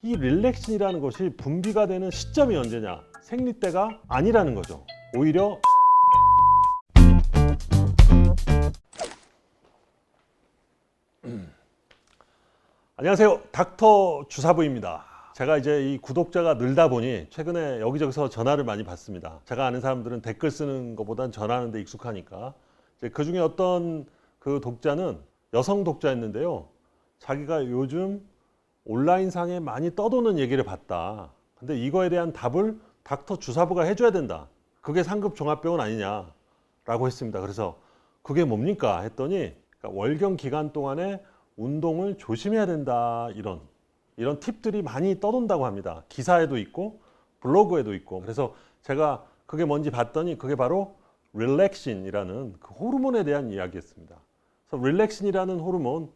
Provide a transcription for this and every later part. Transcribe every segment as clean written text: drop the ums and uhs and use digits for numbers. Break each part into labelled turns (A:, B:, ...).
A: 이 릴렉신이라는 것이 분비가 되는 시점이 언제냐? 생리 때가 아니라는 거죠. 오히려 안녕하세요, 닥터 주사부입니다. 제가 이제 이 구독자가 늘다 보니 최근에 여기저기서 전화를 많이 받습니다. 제가 아는 사람들은 댓글 쓰는 것보단 전화하는 데 익숙하니까. 그 중에 어떤 그 독자는 여성 독자였는데요, 자기가 요즘 온라인상에 많이 떠도는 얘기를 봤다. 근데 이거에 대한 답을 닥터 주사부가 해줘야 된다. 그게 상급 종합병원 아니냐라고 했습니다. 그래서 그게 뭡니까 했더니, 그러니까 월경 기간 동안에 운동을 조심해야 된다, 이런 팁들이 많이 떠돈다고 합니다. 기사에도 있고 블로그에도 있고. 그래서 제가 그게 뭔지 봤더니 그게 바로 릴렉신이라는 그 호르몬에 대한 이야기였습니다. 그래서 릴렉신이라는 호르몬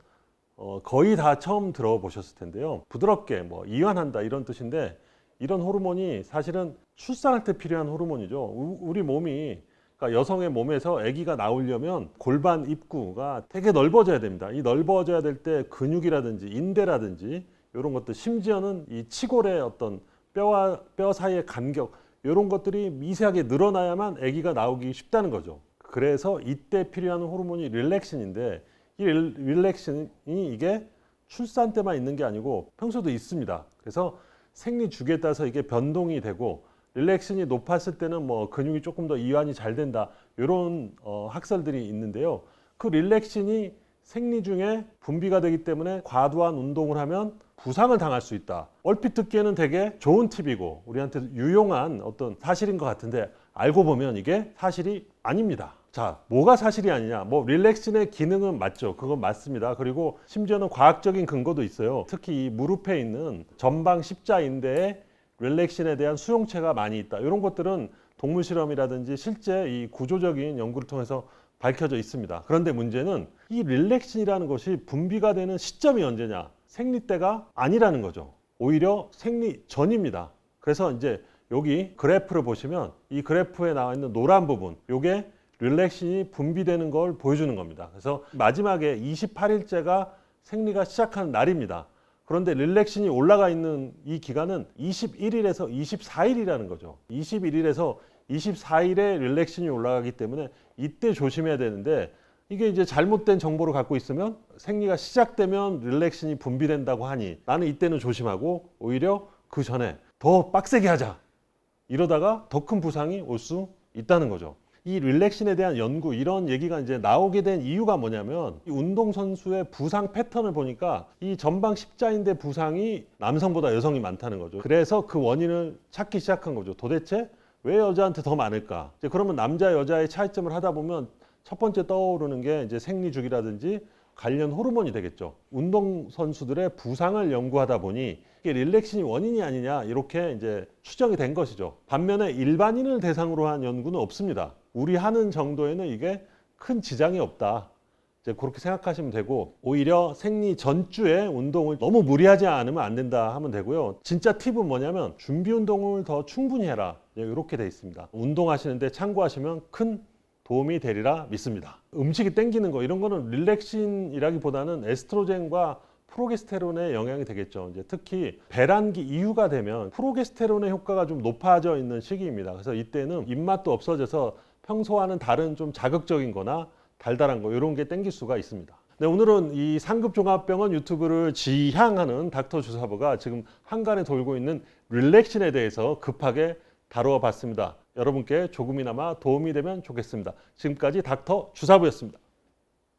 A: 거의 다 처음 들어보셨을 텐데요. 부드럽게 이완한다 이런 뜻인데, 이런 호르몬이 사실은 출산할 때 필요한 호르몬이죠. 우리 몸이, 그러니까 여성의 몸에서 아기가 나오려면 골반 입구가 되게 넓어져야 됩니다. 이 넓어져야 될 때 근육이라든지 인대라든지 이런 것들, 심지어는 이 치골의 어떤 뼈와 뼈 사이의 간격, 이런 것들이 미세하게 늘어나야만 아기가 나오기 쉽다는 거죠. 그래서 이때 필요한 호르몬이 릴렉신인데, 이 릴렉신이 이게 출산 때만 있는 게 아니고 평소도 있습니다. 그래서 생리 주기에 따라서 이게 변동이 되고, 릴렉신이 높았을 때는 근육이 조금 더 이완이 잘 된다, 이런 학설들이 있는데요. 그 릴렉신이 생리 중에 분비가 되기 때문에 과도한 운동을 하면 부상을 당할 수 있다. 얼핏 듣기에는 되게 좋은 팁이고 우리한테 유용한 어떤 사실인 것 같은데, 알고 보면 이게 사실이 아닙니다. 자, 뭐가 사실이 아니냐? 릴렉신의 기능은 맞죠. 그건 맞습니다. 그리고 심지어는 과학적인 근거도 있어요. 특히 이 무릎에 있는 전방 십자인대에 릴렉신에 대한 수용체가 많이 있다. 이런 것들은 동물 실험이라든지 실제 이 구조적인 연구를 통해서 밝혀져 있습니다. 그런데 문제는 이 릴렉신이라는 것이 분비가 되는 시점이 언제냐? 생리 때가 아니라는 거죠. 오히려 생리 전입니다. 그래서 이제 여기 그래프를 보시면 이 그래프에 나와 있는 노란 부분, 이게 릴렉신이 분비되는 걸 보여주는 겁니다. 그래서 마지막에 28일째가 생리가 시작하는 날입니다. 그런데 릴렉신이 올라가 있는 이 기간은 21일에서 24일이라는 거죠. 21일에서 24일에 릴렉신이 올라가기 때문에 이때 조심해야 되는데, 이게 이제 잘못된 정보를 갖고 있으면 생리가 시작되면 릴렉신이 분비된다고 하니 나는 이때는 조심하고 오히려 그 전에 더 빡세게 하자, 이러다가 더 큰 부상이 올 수 있다는 거죠. 이 릴렉신에 대한 연구, 이런 얘기가 이제 나오게 된 이유가 뭐냐면, 이 운동선수의 부상 패턴을 보니까 이 전방 십자인대 부상이 남성보다 여성이 많다는 거죠. 그래서 그 원인을 찾기 시작한 거죠. 도대체 왜 여자한테 더 많을까? 이제 그러면 남자 여자의 차이점을 하다 보면 첫 번째 떠오르는 게 이제 생리주기라든지 관련 호르몬이 되겠죠. 운동선수들의 부상을 연구하다 보니 이게 릴렉신이 원인이 아니냐, 이렇게 이제 추정이 된 것이죠. 반면에 일반인을 대상으로 한 연구는 없습니다. 우리 하는 정도에는 이게 큰 지장이 없다, 이제 그렇게 생각하시면 되고, 오히려 생리 전주에 운동을 너무 무리하지 않으면 안 된다 하면 되고요. 진짜 팁은 뭐냐면 준비 운동을 더 충분히 해라, 이렇게 돼 있습니다. 운동하시는데 참고하시면 큰 도움이 되리라 믿습니다. 음식이 땡기는 거, 이런 거는 릴렉신이라기보다는 에스트로겐과 프로게스테론의 영향이 되겠죠. 이제 특히 배란기 이후가 되면 프로게스테론의 효과가 좀 높아져 있는 시기입니다. 그래서 이때는 입맛도 없어져서 평소와는 다른 좀 자극적인 거나 달달한 거, 이런 게 땡길 수가 있습니다. 네, 오늘은 이 상급종합병원 유튜브를 지향하는 닥터 주사부가 지금 한간에 돌고 있는 릴렉신에 대해서 급하게 다루어 봤습니다. 여러분께 조금이나마 도움이 되면 좋겠습니다. 지금까지 닥터 주사부였습니다.